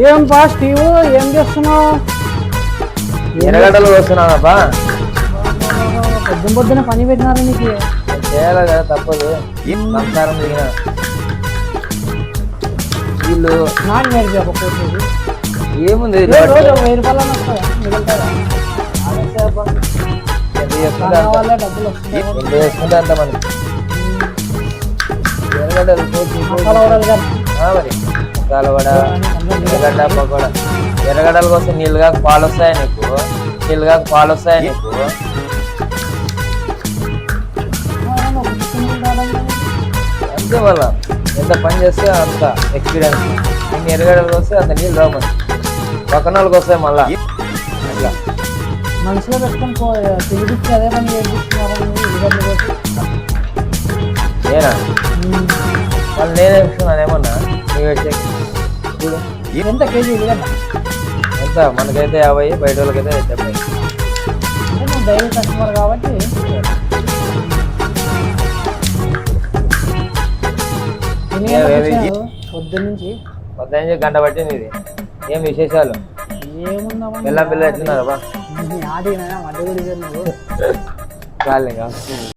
ఏం బా స్టీవ్, ఏం చేస్తున్నావు? ఎర్రగడ్డలు వస్తున్నావా? పొద్దున పని పెట్టినారు నీకు. చేయాలి కదా, తప్పదు. సంసారం దిగిన వీళ్ళు నాకు నేర్పి ఏముంది 1000 రూపాయలు మిగులుతారా? డబ్బులు చేసుకుంటే అంత మంది ఎర్రగడ్డలు మరి మసాలా వడ, ఎర్రగడ్డ పకోడా. ఎర్రగడ్డల కోసం నీళ్ళుగా పాలు వస్తాయి నీకు, అంతే. వల్ల ఎంత పని చేస్తే అంత ఎక్స్పీరియన్స్. నేను ఎర్రగడ్డలకు వస్తే అంత నీళ్ళు రావు, మరి పక్కన వాళ్ళకి వస్తాయి మళ్ళా. అట్లా మనసులో పెట్టుకొని తిరిగిచ్చి అదే పని చేపిస్తున్నారు. నేనా వాళ్ళు నేనే ఇస్తున్నాను ఏమన్నా నువ్వు వచ్చే చూడు. ఎంత కేజీ ఉల్లిగడ్డ? ఎంత మనకైతే 50, బయట వాళ్ళకైతే 70. అంటే నువ్వు డైలీ కస్టమర్ కాబట్టి పొద్దున్నుంచి గంట పట్టింది. ఇది ఏం విశేషాలు? ఏముందా పిల్ల ఎట్లున్నారు బా? ఆడినా మధ్య కూడా చాలు ఇంకా.